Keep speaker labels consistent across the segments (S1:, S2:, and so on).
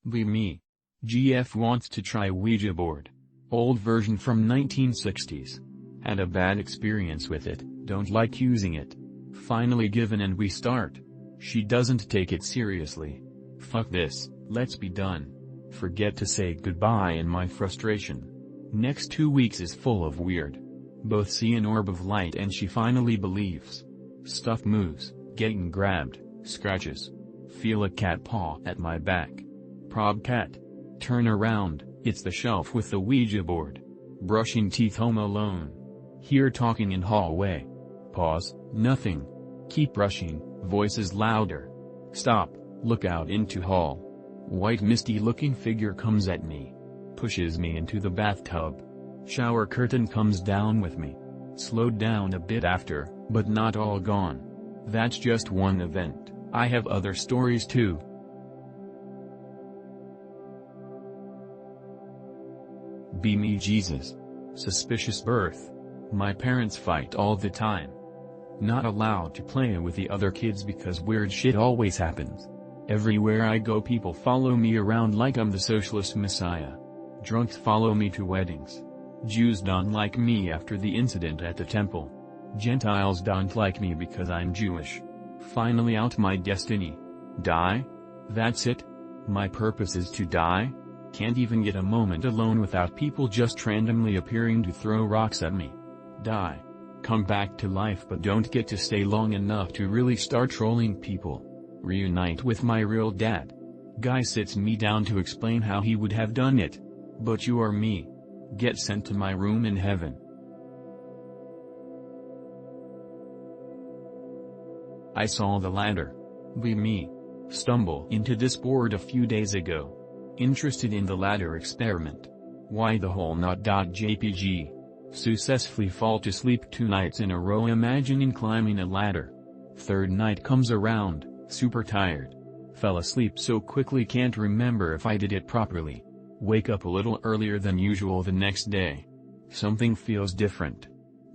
S1: Be me. GF wants to try Ouija board. Old version from 1960s. Had a bad experience with it, don't like using it. Finally given and we start. She doesn't take it seriously. Fuck this, let's be done. Forget to say goodbye in my frustration. Next 2 weeks is full of weird. Both see an orb of light and she finally believes. Stuff moves, getting grabbed, scratches. Feel a cat paw at my back. Prob cat. Turn around, it's the shelf with the Ouija board. Brushing teeth home alone. Hear talking in hallway. Pause, nothing. Keep brushing, voices louder. Stop, look out into hall. White misty looking figure comes at me. Pushes me into the bathtub. Shower curtain comes down with me. Slowed down a bit after, but not all gone. That's just one event, I have other stories too. Be me Jesus. Suspicious birth. My parents fight all the time. Not allowed to play with the other kids because weird shit always happens. Everywhere I go people follow me around like I'm the socialist messiah. Drunks follow me to weddings. Jews don't like me after the incident at the temple. Gentiles don't like me because I'm Jewish. Finally out my destiny. Die? That's it? My purpose is to die? Can't even get a moment alone without people just randomly appearing to throw rocks at me. Die. Come back to life but don't get to stay long enough to really start trolling people. Reunite with my real dad. Guy sits me down to explain how he would have done it. But you are me. Get sent to my room in heaven. I saw the ladder. Be me. Stumble into this board a few days ago. Interested in the ladder experiment. Why the whole not.jpg. Successfully fall to sleep 2 nights in a row imagining climbing a ladder. Third night comes around, super tired. Fell asleep so quickly can't remember if I did it properly. Wake up a little earlier than usual the next day. Something feels different.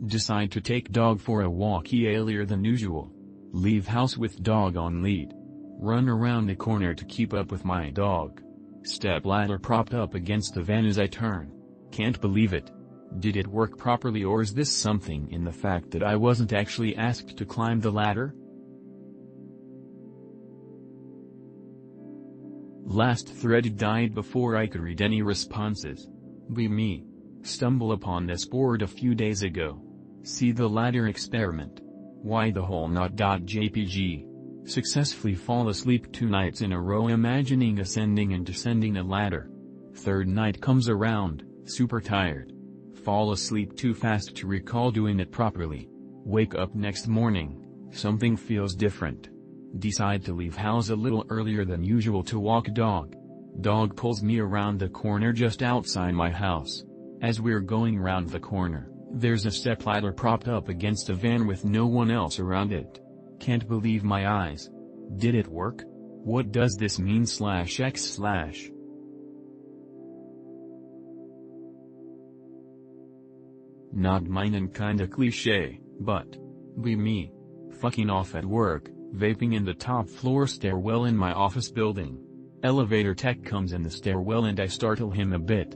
S1: Decide to take dog for a walk earlier than usual. Leave house with dog on lead. Run around the corner to keep up with my dog. Step ladder propped up against the van as I turn. Can't believe it. Did it work properly or is this something in the fact that I wasn't actually asked to climb the ladder? Last thread died before I could read any responses. Be me. Stumble upon this board a few days ago. See the ladder experiment. Why the whole not.jpg. Successfully fall asleep 2 nights in a row imagining ascending and descending a ladder. Third night comes around, super tired. Fall asleep too fast to recall doing it properly. Wake up next morning, something feels different. Decide to leave house a little earlier than usual to walk dog. Dog pulls me around the corner just outside my house. As we're going round the corner, there's a stepladder propped up against a van with no one else around it. Can't believe my eyes. Did it work? What does this mean /x/? Not mine and kinda cliche, but be me. Fucking off at work, vaping in the top floor stairwell in my office building. Elevator tech comes in the stairwell and I startle him a bit.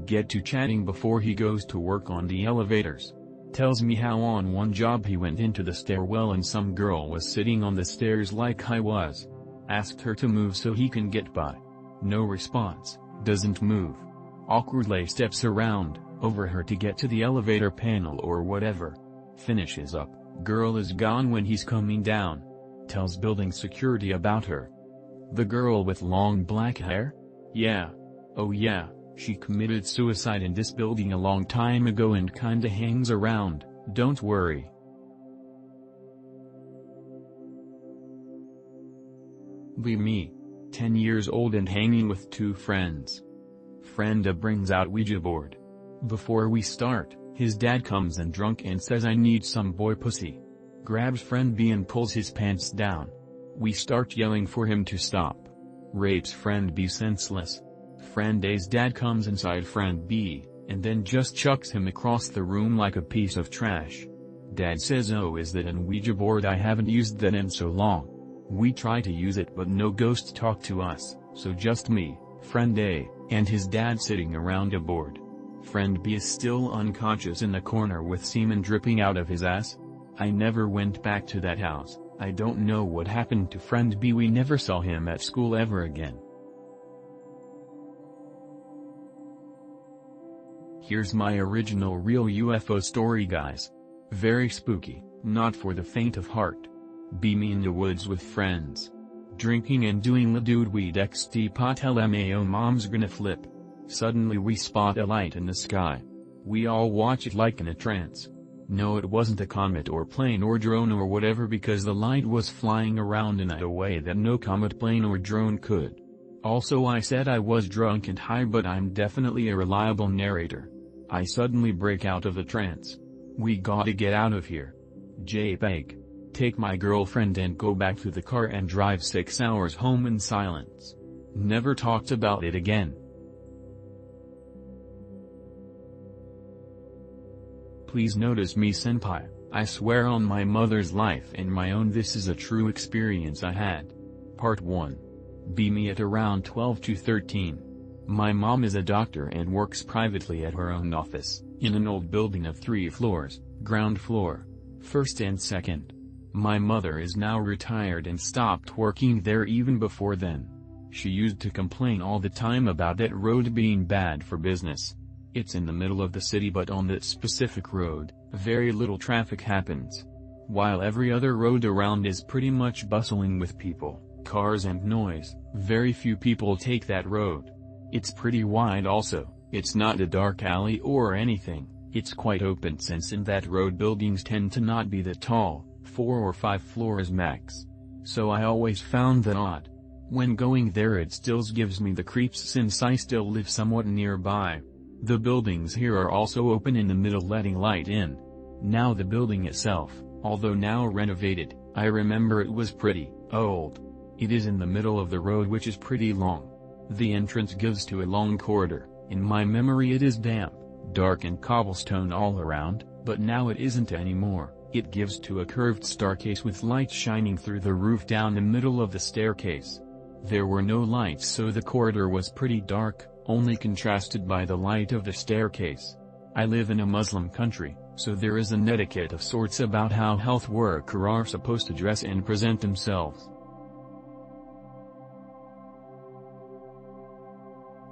S1: Get to chatting before he goes to work on the elevators. Tells me how on one job he went into the stairwell and some girl was sitting on the stairs like I was. Asked her to move so he can get by. No response, doesn't move. Awkwardly steps around, over her to get to the elevator panel or whatever. Finishes up, girl is gone when he's coming down. Tells building security about her. The girl with long black hair? Yeah. Oh yeah, she committed suicide in this building a long time ago and kinda hangs around, don't worry. Be me. 10 years old and hanging with 2 friends. Friend A brings out Ouija board. Before we start, his dad comes in drunk and says I need some boy pussy. Grabs friend B and pulls his pants down. We start yelling for him to stop. Rapes friend B senseless. Friend A's dad comes inside friend B, and then just chucks him across the room like a piece of trash. Dad says oh is that an Ouija board, I haven't used that in so long. We try to use it but no ghost talk to us, so just me, Friend A, and his dad sitting around a board. Friend B is still unconscious in the corner with semen dripping out of his ass. I never went back to that house. I don't know what happened to friend B. We never saw him at school ever again. Here's my original real UFO story, guys. Very spooky, not for the faint of heart. Be me in the woods with friends. Drinking and doing the dude weed XT pot LMAO, mom's gonna flip. Suddenly we spot a light in the sky. We all watch it like in a trance. No, it wasn't a comet or plane or drone or whatever, because the light was flying around in a way that no comet, plane or drone could. Also, I said I was drunk and high, but I'm definitely a reliable narrator. I suddenly break out of the trance. We gotta get out of here. JPEG. Take my girlfriend and go back to the car and drive 6 hours home in silence. Never talked about it again. Please notice me, senpai. I swear on my mother's life and my own, this is a true experience I had. Part 1. Be me at around 12 to 13. My mom is a doctor and works privately at her own office, in an old building of 3 floors, ground floor, first and second. My mother is now retired and stopped working there even before then. She used to complain all the time about that road being bad for business. It's in the middle of the city, but on that specific road, very little traffic happens. While every other road around is pretty much bustling with people, cars and noise, very few people take that road. It's pretty wide also, it's not a dark alley or anything, it's quite open, since in that road buildings tend to not be that tall, 4 or 5 floors max. So I always found that odd. When going there it still gives me the creeps, since I still live somewhat nearby. The buildings here are also open in the middle, letting light in. Now the building itself, although now renovated, I remember it was pretty old. It is in the middle of the road, which is pretty long. The entrance gives to a long corridor. In my memory it is damp, dark and cobblestone all around, but now it isn't anymore. It gives to a curved staircase with light shining through the roof down the middle of the staircase. There were no lights, so the corridor was pretty dark, only contrasted by the light of the staircase. I live in a Muslim country, so there is an etiquette of sorts about how health workers are supposed to dress and present themselves.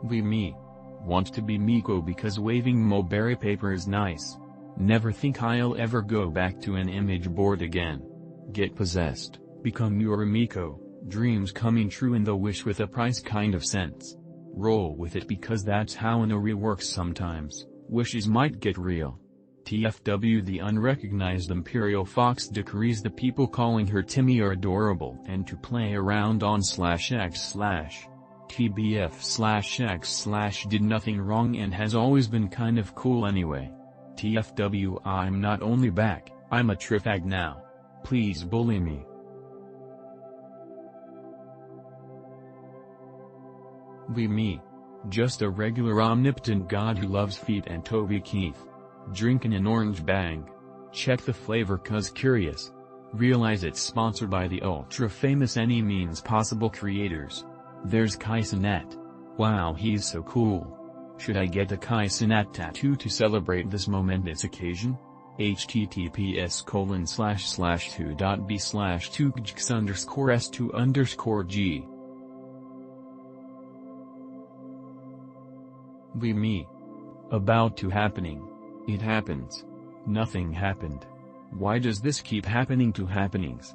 S1: Be me. Want to be Miko because waving mulberry paper is nice. Never think I'll ever go back to an image board again. Get possessed, become your Miko, dreams coming true in the wish with a price kind of sense. Roll with it, because that's how an Ori works sometimes. Wishes might get real. TFW, the unrecognized Imperial Fox decrees the people calling her Timmy are adorable and to play around on /x/ TBF/X/ did nothing wrong and has always been kind of cool anyway. TFW, I'm not only back, I'm a trifag now. Please bully me. Be me. Just a regular omnipotent god who loves feet and Toby Keith. Drinking an orange bang. Check the flavor cause curious. Realize it's sponsored by the ultra famous Any Means Possible creators. There's Kai Cenat. Wow, he's so cool. Should I get a Kai Cenat tattoo to celebrate this momentous occasion? https://2.b/2gx_s2_g. Be me. About to happening. It happens. Nothing happened. Why does this keep happening to happenings?